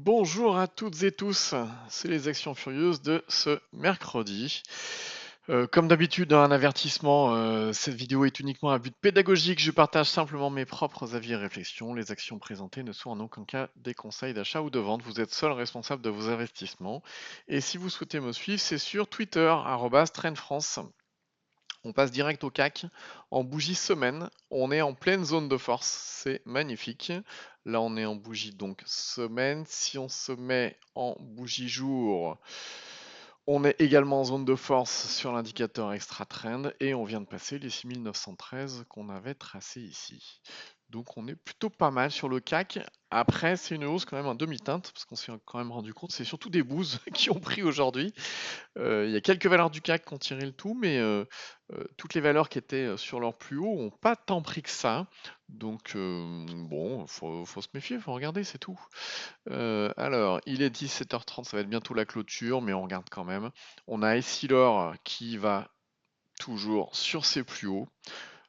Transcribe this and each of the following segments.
Bonjour à toutes et tous, c'est les Actions Furieuses de ce mercredi. Comme d'habitude, un avertissement, cette vidéo est uniquement à but pédagogique, je partage simplement mes propres avis et réflexions. Les actions présentées ne sont en aucun cas des conseils d'achat ou de vente, vous êtes seul responsable de vos investissements. Et si vous souhaitez me suivre, c'est sur Twitter, @trendfrance. On passe direct au CAC. En bougie semaine, on est en pleine zone de force. C'est magnifique. Là, on est en bougie donc semaine. Si on se met en bougie jour, on est également en zone de force sur l'indicateur extra trend et on vient de passer les 6913 qu'on avait tracés ici. Donc on est plutôt pas mal sur le CAC. Après, c'est une hausse quand même en demi-teinte parce qu'on s'est quand même rendu compte, c'est surtout des bouses qui ont pris aujourd'hui. Il y a quelques valeurs du CAC qui ont tiré le tout, mais toutes les valeurs qui étaient sur leur plus haut n'ont pas tant pris que ça. Donc bon, faut se méfier, faut regarder, c'est tout. Alors, il est 17h30, ça va être bientôt la clôture, mais on regarde quand même. On a Essilor qui va toujours sur ses plus hauts.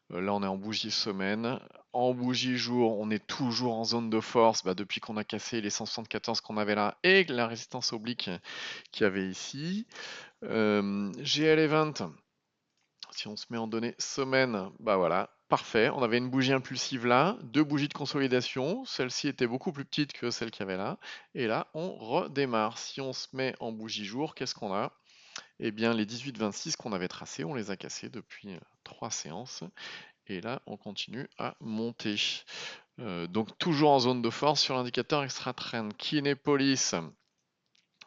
Là, on est en bougie semaine. En bougie jour, on est toujours en zone de force depuis qu'on a cassé les 174 qu'on avait là et la résistance oblique qu'il y avait ici. GL Event, si on se met en données semaine, bah voilà, parfait. On avait une bougie impulsive là, deux bougies de consolidation. Celle-ci était beaucoup plus petite que celle qu'il y avait là. Et là, on redémarre. Si on se met en bougie jour, qu'est-ce qu'on a? Eh bien, les 18-26 qu'on avait tracés, on les a cassés depuis 3 séances. Et là, on continue à monter. Donc, toujours en zone de force sur l'indicateur extra trend. Kinepolis.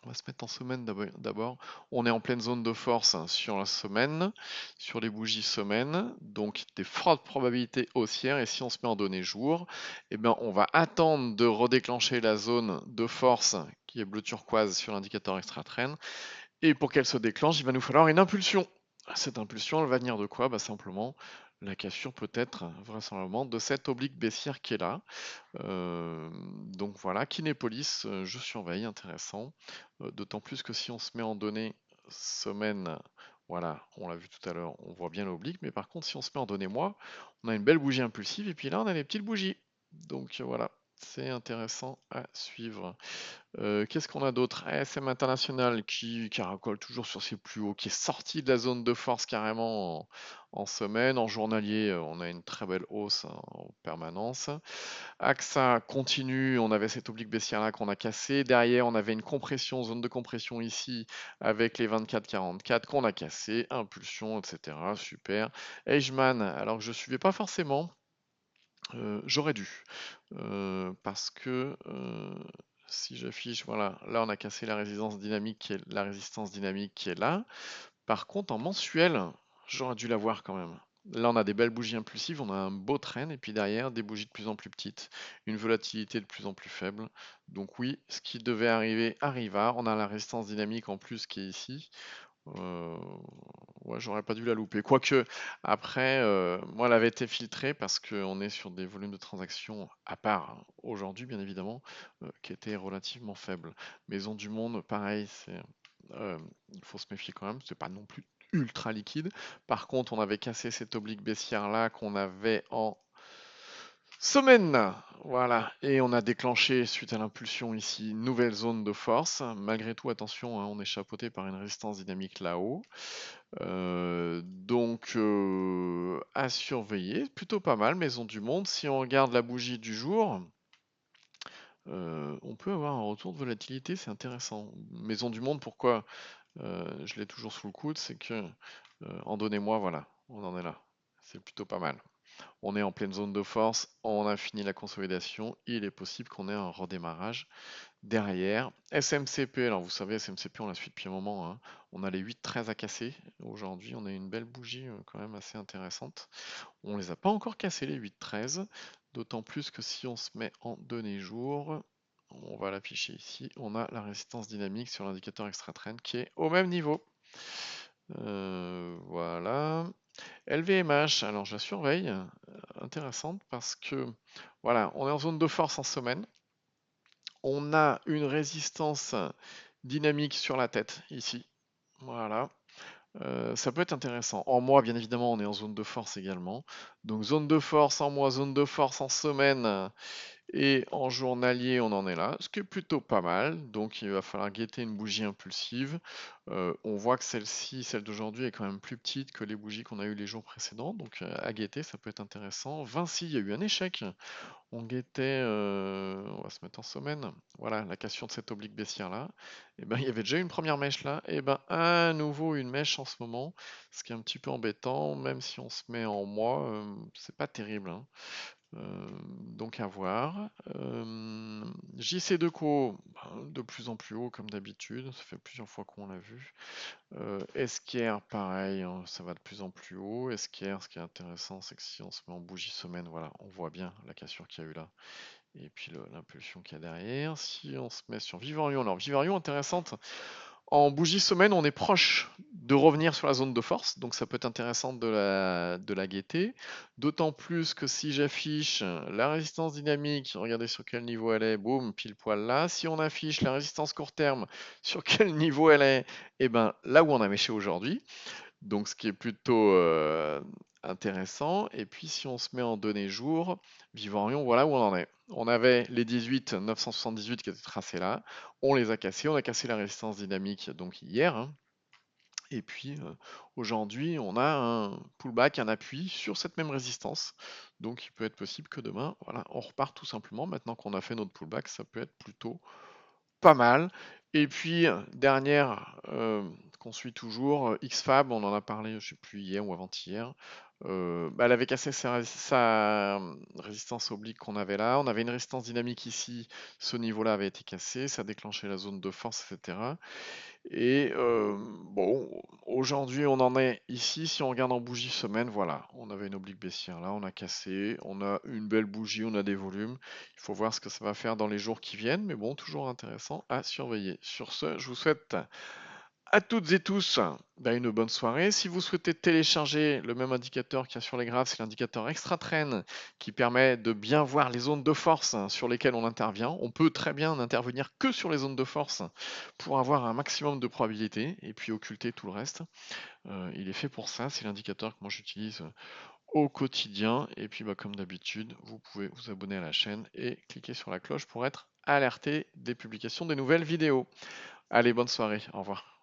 On va se mettre en semaine d'abord. On est en pleine zone de force sur la semaine, sur les bougies semaine, donc des fortes probabilités haussières. Et si on se met en données jour, eh bien on va attendre de redéclencher la zone de force qui est bleu turquoise sur l'indicateur extra trend. Et pour qu'elle se déclenche, il va nous falloir une impulsion. Cette impulsion, elle va venir de quoi? Simplement la cassure peut-être vraisemblablement de cette oblique baissière qui est là. Donc voilà, Kinépolis, je surveille, intéressant. D'autant plus que si on se met en données semaine, voilà, on l'a vu tout à l'heure, on voit bien l'oblique, mais par contre, si on se met en données mois, on a une belle bougie impulsive, et puis là, on a des petites bougies. Donc voilà, c'est intéressant à suivre. Qu'est-ce qu'on a d'autre? ASM International qui caracole toujours sur ses plus hauts, qui est sorti de la zone de force carrément en semaine. En journalier, on a une très belle hausse en permanence. AXA continue, on avait cette oblique baissière là qu'on a cassé. Derrière, on avait une compression, zone de compression ici avec les 24-44 qu'on a cassé. Impulsion, etc. Super. Eichmann, alors que je ne suivais pas forcément, j'aurais dû. Parce que si j'affiche, voilà, là on a cassé la résistance dynamique qui est là. Par contre, en mensuel, j'aurais dû l'avoir quand même. Là, on a des belles bougies impulsives, on a un beau trend, et puis derrière, des bougies de plus en plus petites, une volatilité de plus en plus faible. Donc oui, ce qui devait arriver arriva. On a la résistance dynamique en plus qui est ici. Euh, ouais, j'aurais pas dû la louper. Quoique, après, moi, elle avait été filtrée parce qu'on est sur des volumes de transactions, à part hein, aujourd'hui, bien évidemment, qui étaient relativement faibles. Maison du Monde, pareil, il faut se méfier quand même, c'est pas non plus ultra liquide. Par contre, on avait cassé cette oblique baissière là qu'on avait en semaine, voilà, et on a déclenché suite à l'impulsion ici une nouvelle zone de force. Malgré tout, attention, hein, on est chapeauté par une résistance dynamique là-haut. Donc à surveiller, plutôt pas mal, Maison du Monde. Si on regarde la bougie du jour, on peut avoir un retour de volatilité, c'est intéressant. Maison du Monde, pourquoi je l'ai toujours sous le coude, c'est que en donnez-moi, voilà, on en est là. C'est plutôt pas mal. On est en pleine zone de force, on a fini la consolidation, il est possible qu'on ait un redémarrage derrière. SMCP, alors vous savez, SMCP, on la suit depuis un moment, hein. On a les 8-13 à casser. Aujourd'hui, on a une belle bougie quand même assez intéressante. On les a pas encore cassés, les 8-13, d'autant plus que si on se met en données jour, on va l'afficher ici, on a la résistance dynamique sur l'indicateur extra trend qui est au même niveau. Voilà. LVMH, alors je la surveille, intéressante parce que voilà, on est en zone de force en semaine. On a une résistance dynamique sur la tête ici. Voilà. Ça peut être intéressant. En mois, bien évidemment, on est en zone de force également. Donc zone de force en mois, zone de force en semaine. Et en journalier, on en est là, ce qui est plutôt pas mal. Donc il va falloir guetter une bougie impulsive. On voit que celle-ci, celle d'aujourd'hui, est quand même plus petite que les bougies qu'on a eues les jours précédents. Donc à guetter, ça peut être intéressant. Vinci, il y a eu un échec. On guettait, on va se mettre en semaine. Voilà, la cassure de cette oblique baissière là. Et ben il y avait déjà une première mèche là. Et ben à nouveau une mèche en ce moment. Ce qui est un petit peu embêtant, même si on se met en mois, c'est pas terrible, hein. Donc à voir. JC Deco, ben, de plus en plus haut comme d'habitude, ça fait plusieurs fois qu'on l'a vu. Esquire, pareil, hein, ça va de plus en plus haut. Esquire, ce qui est intéressant, c'est que si on se met en bougie semaine, voilà, on voit bien la cassure qu'il y a eu là. Et puis l'impulsion qu'il y a derrière. Si on se met sur Vivarium, alors Vivarium, intéressante. En bougie semaine, on est proche de revenir sur la zone de force, donc ça peut être intéressant de la guetter. D'autant plus que si j'affiche la résistance dynamique, regardez sur quel niveau elle est, boum, pile poil là. Si on affiche la résistance court terme, sur quel niveau elle est, et ben là où on a méché aujourd'hui. Donc ce qui est plutôt intéressant. Et puis si on se met en données jours, Vivarium, voilà où on en est. On avait les 18 978 qui étaient tracés là, on les a cassés, on a cassé la résistance dynamique donc hier, hein. Et puis aujourd'hui on a un pullback, un appui sur cette même résistance. Donc il peut être possible que demain, voilà, on repart tout simplement. Maintenant qu'on a fait notre pullback, ça peut être plutôt pas mal. Et puis, dernière qu'on suit toujours, XFAB, on en a parlé, je sais plus, hier ou avant-hier. Bah, elle avait cassé sa résistance oblique qu'on avait là. On avait une résistance dynamique ici. Ce niveau-là avait été cassé. Ça a déclenché la zone de force, etc. Et bon, aujourd'hui, on en est ici. Si on regarde en bougie semaine, voilà, on avait une oblique baissière là, on a cassé, on a une belle bougie, on a des volumes. Il faut voir ce que ça va faire dans les jours qui viennent, mais bon, toujours intéressant à surveiller. Sur ce, je vous souhaite à toutes et tous bah, une bonne soirée. Si vous souhaitez télécharger le même indicateur qu'il y a sur les graphes, c'est l'indicateur Extra Trend qui permet de bien voir les zones de force sur lesquelles on intervient. On peut très bien n'intervenir que sur les zones de force pour avoir un maximum de probabilité et puis occulter tout le reste. Il est fait pour ça, c'est l'indicateur que moi j'utilise au quotidien. Et puis bah, comme d'habitude, vous pouvez vous abonner à la chaîne et cliquer sur la cloche pour être alerté des publications des nouvelles vidéos. Allez, bonne soirée, au revoir.